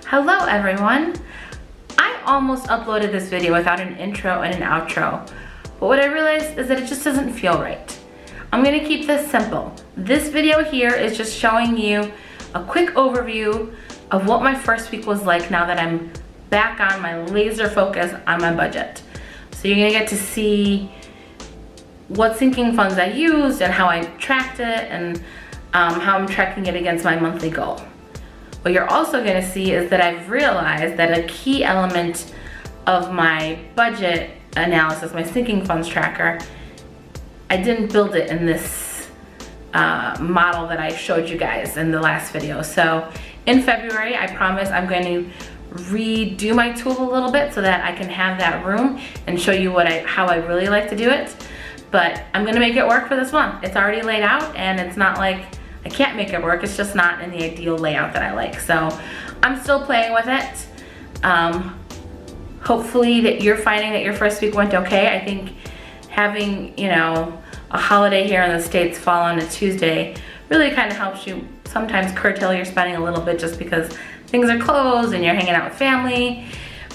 Hello everyone! I almost uploaded this video without an intro and an outro, but what I realized is that it just doesn't feel right. I'm gonna keep this simple. This video here is just showing you a quick overview of what my first week was like now that I'm back on my laser focus on my budget. So you're gonna get to see what sinking funds I used and how I tracked it and how I'm tracking it against my monthly goal. What you're also gonna see is that I've realized that a key element of my budget analysis, my sinking funds tracker, I didn't build it in this model that I showed you guys in the last video. So in February, I promise I'm going to redo my tool a little bit so that I can have that room and show you how I really like to do it. But I'm gonna make it work for this month. It's already laid out and it's not like I can't make it work, it's just not in the ideal layout that I like. So I'm still playing with it. Hopefully that you're finding that your first week went okay. I think having, you know, a holiday here in the States fall on a Tuesday really kind of helps you sometimes curtail your spending a little bit just because things are closed and you're hanging out with family.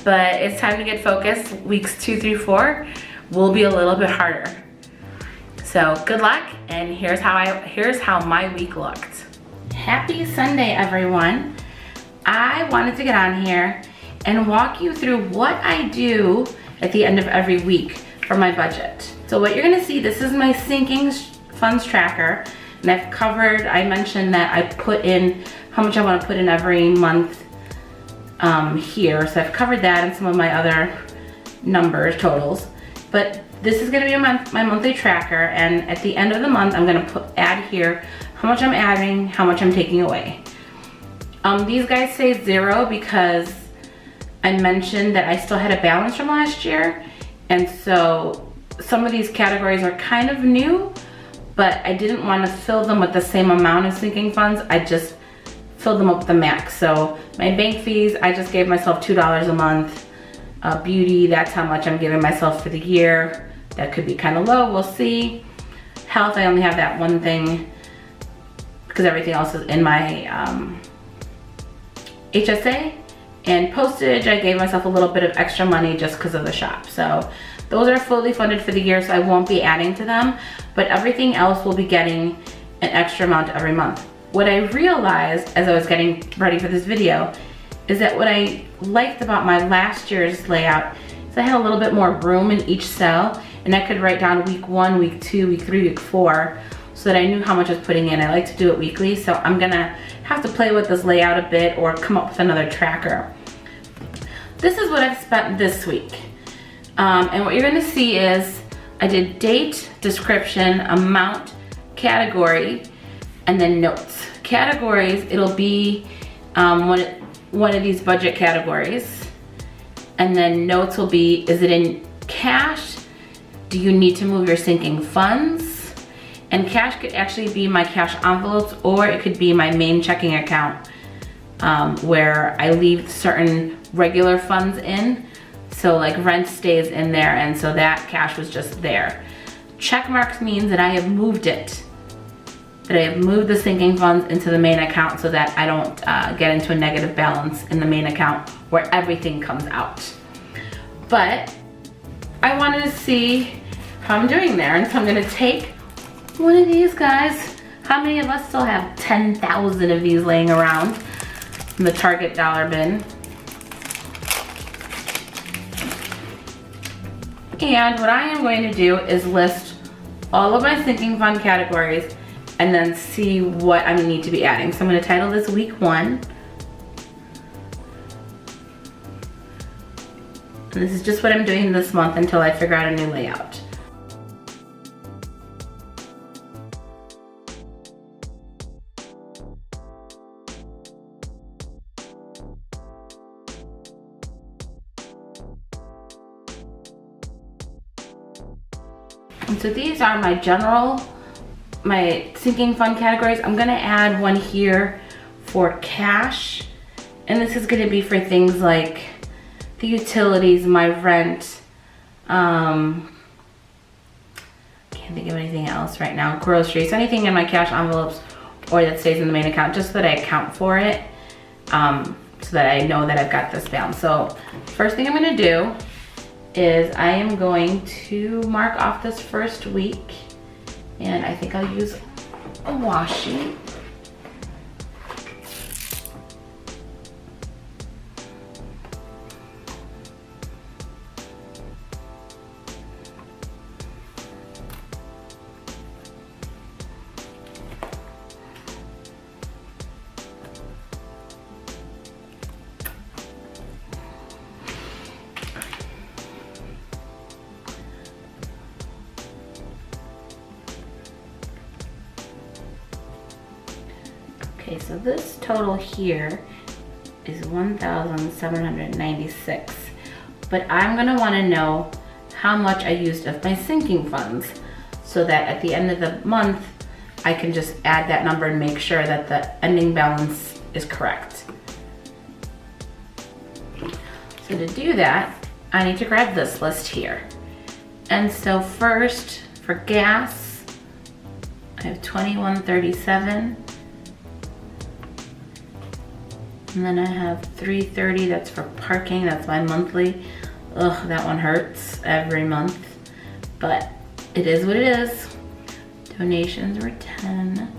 But it's time to get focused. Weeks 2 through 4 will be a little bit harder. So good luck, and here's how my week looked. Happy Sunday, everyone. I wanted to get on here and walk you through what I do at the end of every week for my budget. So what you're gonna see, this is my sinking funds tracker, and I've covered, I mentioned that I put in how much I wanna put in every month here. So I've covered that and some of my other numbers, totals. But this is gonna be my monthly tracker, and at the end of the month, I'm gonna add here how much I'm adding, how much I'm taking away. These guys say 0 because I mentioned that I still had a balance from last year, and so some of these categories are kind of new, but I didn't want to fill them with the same amount of sinking funds. I just filled them up with the max. So my bank fees, I just gave myself $2 a month. Beauty, that's how much I'm giving myself for the year. That could be kind of low, we'll see. Health, I only have that one thing because everything else is in my HSA. And postage, I gave myself a little bit of extra money just because of the shop. So those are fully funded for the year, so I won't be adding to them, but everything else will be getting an extra amount every month. What I realized as I was getting ready for this video is that what I liked about my last year's layout is I had a little bit more room in each cell, and I could write down week 1, week 2, week 3, week 4, so that I knew how much I was putting in. I like to do it weekly, so I'm gonna have to play with this layout a bit or come up with another tracker. This is what I've spent this week. And what you're gonna see is I did date, description, amount, category, and then notes. Categories, it'll be one of these budget categories. And then notes will be, is it in cash? Do you need to move your sinking funds? And cash could actually be my cash envelopes, or it could be my main checking account where I leave certain regular funds in. So like rent stays in there, and so that cash was just there. Check marks means that I have moved it. That I have moved the sinking funds into the main account so that I don't get into a negative balance in the main account where everything comes out. But I wanted to see how I'm doing there, and so I'm gonna take one of these guys. How many of us still have 10,000 of these laying around in the Target dollar bin? And what I am going to do is list all of my sinking fund categories and then see what I need to be adding. So I'm gonna title this week 1. And this is just what I'm doing this month until I figure out a new layout. And so these are my sinking fund categories. I'm gonna add one here for cash, and this is gonna be for things like the utilities, my rent, can't think of anything else right now, groceries, anything in my cash envelopes or that stays in the main account, just so that I account for it. so that I know that I've got this balance. So first thing I'm gonna do is I am going to mark off this first week, and I think I'll use a wash sheet. Okay, so this total here is 1,796, but I'm gonna wanna know how much I used of my sinking funds so that at the end of the month, I can just add that number and make sure that the ending balance is correct. So to do that, I need to grab this list here. And so first, for gas, I have $21.37. And then I have $3.30, that's for parking, that's my monthly. Ugh, that one hurts every month, but it is what it is. Donations were 10.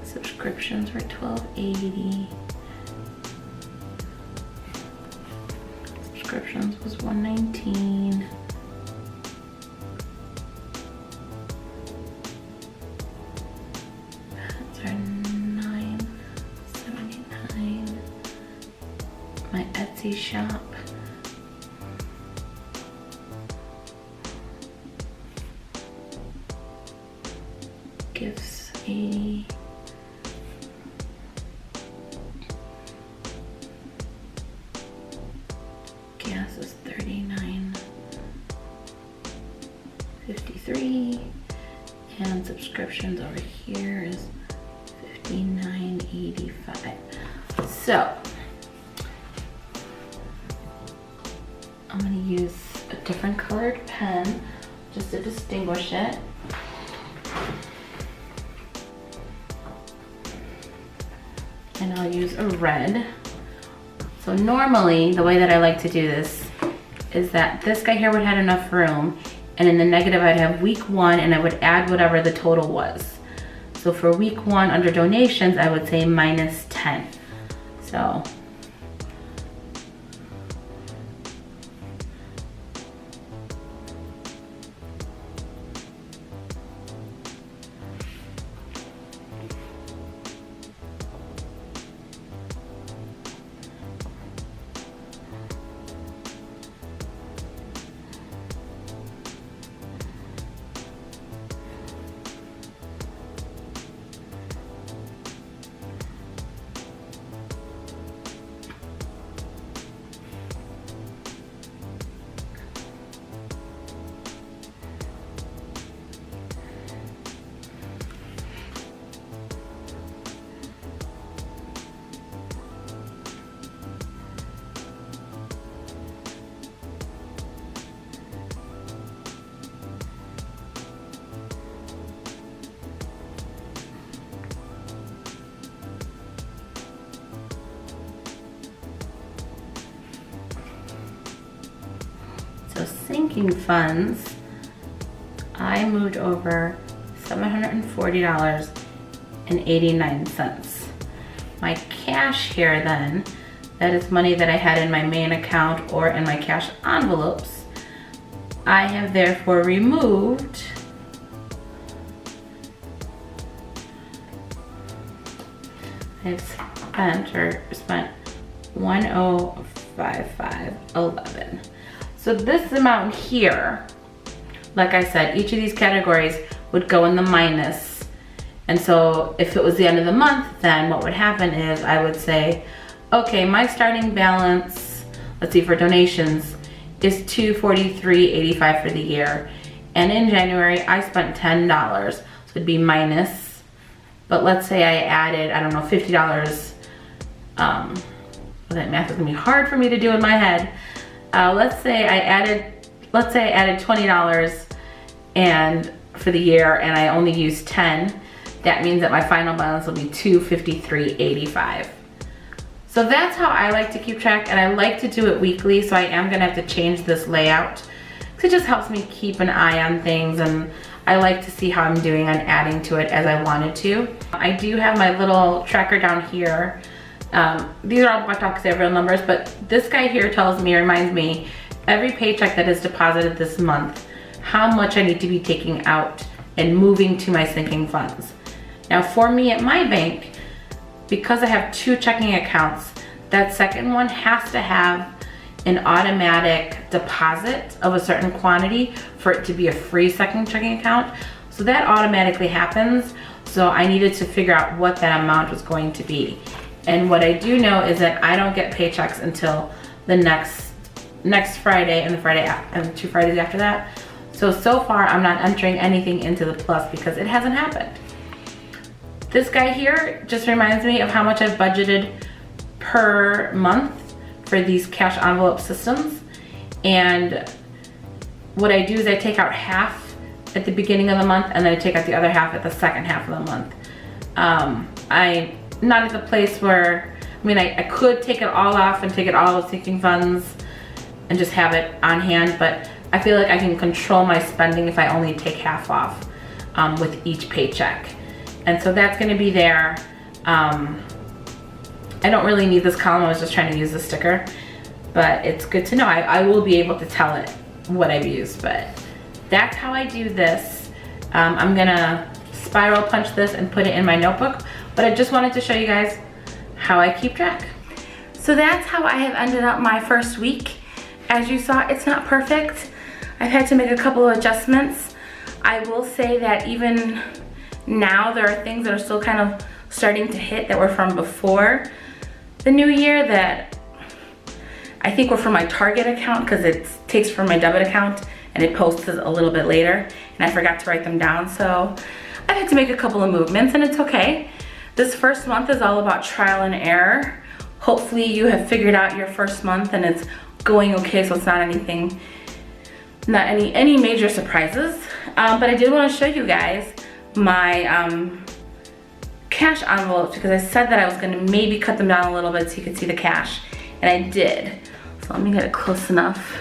Subscriptions were $12.80. Subscriptions was $119. My Etsy shop. Gifts 80. Gas is 39.53. And subscriptions over here is 59.85. So I'm gonna use a different colored pen just to distinguish it. And I'll use a red. So normally, the way that I like to do this is that this guy here would have enough room, and in the negative I'd have week 1 and I would add whatever the total was. So for week 1 under donations, I would say minus 10. So sinking funds, I moved over $740.89. My cash here then, that is money that I had in my main account or in my cash envelopes, I have therefore removed I've spent 1055.11. So this amount here, like I said, each of these categories would go in the minus. And so if it was the end of the month, then what would happen is I would say, okay, my starting balance, let's see, for donations is $243.85 for the year. And in January, I spent $10, so it'd be minus. But let's say I added, I don't know, $50. Well, that math is gonna be hard for me to do in my head. Let's say I added $20 and for the year, and I only used 10. that means that my final balance will be $253.85. So that's how I like to keep track, and I like to do it weekly, so I am gonna have to change this layout because it just helps me keep an eye on things, and I like to see how I'm doing on adding to it as I wanted to. I do have my little tracker down here. These are all blocked off because they have real numbers, but this guy here reminds me, every paycheck that is deposited this month, how much I need to be taking out and moving to my sinking funds. Now for me at my bank, because I have 2 checking accounts, that second one has to have an automatic deposit of a certain quantity for it to be a free second checking account. So that automatically happens. So I needed to figure out what that amount was going to be. And what I do know is that I don't get paychecks until the next Friday and the Friday and 2 Fridays after that. So far I'm not entering anything into the plus because it hasn't happened. This guy here just reminds me of how much I've budgeted per month for these cash envelope systems. And what I do is I take out half at the beginning of the month and then I take out the other half at the second half of the month. I'm not at the place where, I could take it all off and take it all of sinking funds and just have it on hand, but I feel like I can control my spending if I only take half off with each paycheck. And so that's gonna be there. I don't really need this column, I was just trying to use the sticker, but it's good to know. I will be able to tell it what I've used, but that's how I do this. I'm gonna spiral punch this and put it in my notebook, but I just wanted to show you guys how I keep track. So that's how I have ended up my first week. As you saw, it's not perfect. I've had to make a couple of adjustments. I will say that even now there are things that are still kind of starting to hit that were from before the new year that I think were from my Target account because it takes from my debit account and it posts a little bit later, and I forgot to write them down. So I've had to make a couple of movements, and it's okay. This first month is all about trial and error. Hopefully you have figured out your first month and it's going okay, so it's not anything, not any major surprises. But I did want to show you guys my cash envelopes because I said that I was gonna maybe cut them down a little bit so you could see the cash, and I did. So let me get it close enough.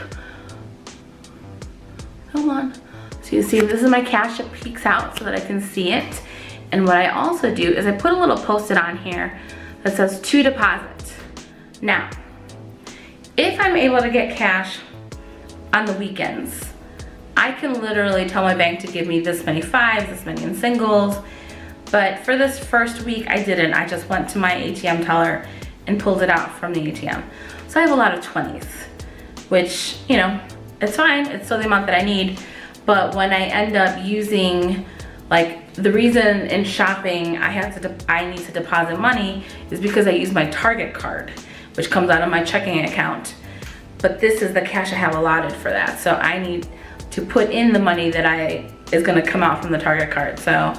Come on. So you see this is my cash, it peeks out so that I can see it. And what I also do is I put a little post-it on here that says to deposit. Now, if I'm able to get cash on the weekends, I can literally tell my bank to give me this many fives, this many in singles. But for this first week, I didn't. I just went to my ATM teller and pulled it out from the ATM. So I have a lot of 20s, which, it's fine. It's still the amount that I need. But when I end up using, the reason in shopping I need to deposit money is because I use my Target card, which comes out of my checking account. But this is the cash I have allotted for that. So I need to put in the money that is gonna come out from the Target card. So,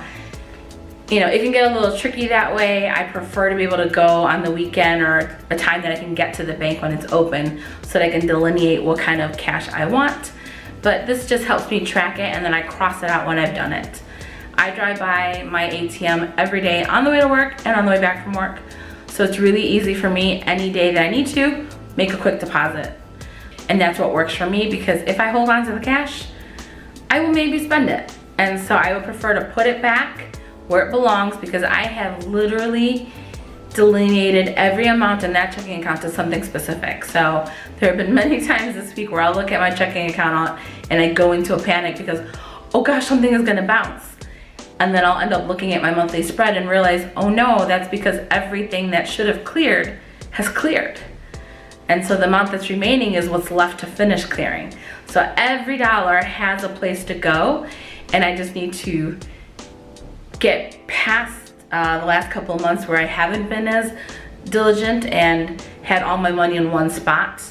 it can get a little tricky that way. I prefer to be able to go on the weekend or a time that I can get to the bank when it's open so that I can delineate what kind of cash I want. But this just helps me track it, and then I cross it out when I've done it. I drive by my ATM every day on the way to work and on the way back from work. So it's really easy for me any day that I need to make a quick deposit. And that's what works for me, because if I hold on to the cash, I will maybe spend it. And so I would prefer to put it back where it belongs, because I have literally delineated every amount in that checking account to something specific. So there have been many times this week where I'll look at my checking account and I go into a panic because, oh gosh, something is gonna bounce. And then I'll end up looking at my monthly spread and realize, oh no, that's because everything that should have cleared has cleared. And so the amount that's remaining is what's left to finish clearing. So every dollar has a place to go, and I just need to get past the last couple of months where I haven't been as diligent and had all my money in one spot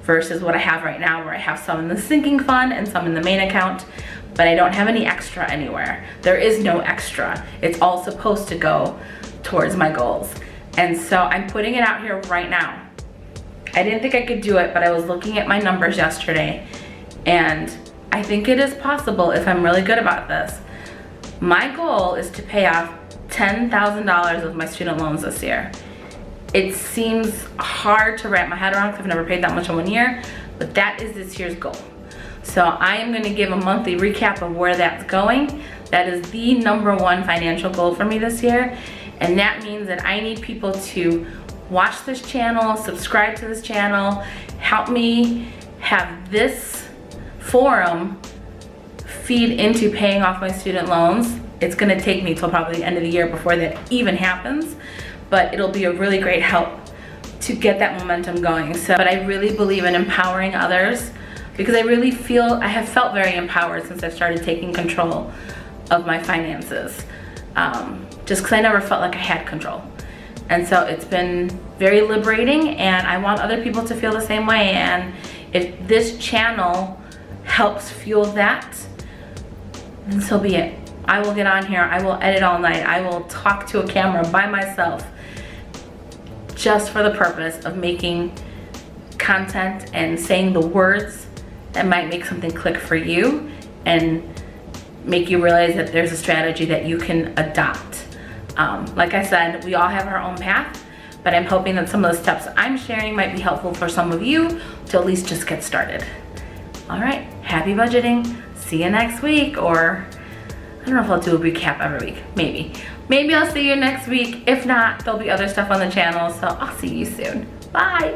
versus what I have right now, where I have some in the sinking fund and some in the main account, but I don't have any extra anywhere. There is no extra. It's all supposed to go towards my goals. And so I'm putting it out here right now. I didn't think I could do it, but I was looking at my numbers yesterday, and I think it is possible if I'm really good about this. My goal is to pay off $10,000 of my student loans this year. It seems hard to wrap my head around because I've never paid that much in 1 year, but that is this year's goal. So I am going to give a monthly recap of where that's going. That is the #1 financial goal for me this year. And that means that I need people to watch this channel, subscribe to this channel, help me have this forum feed into paying off my student loans. It's gonna take me till probably the end of the year before that even happens, but it'll be a really great help to get that momentum going. So, but I really believe in empowering others because I really feel, I have felt very empowered since I started taking control of my finances. Just because I never felt like I had control. And so it's been very liberating, and I want other people to feel the same way. And if this channel helps fuel that, then so be it. I will get on here, I will edit all night, I will talk to a camera by myself just for the purpose of making content and saying the words that might make something click for you and make you realize that there's a strategy that you can adopt. Like I said, we all have our own path, but I'm hoping that some of the steps I'm sharing might be helpful for some of you to at least just get started. All right, happy budgeting. See you next week, or I don't know if I'll do a recap every week, maybe. Maybe I'll see you next week. If not, there'll be other stuff on the channel, so I'll see you soon. Bye.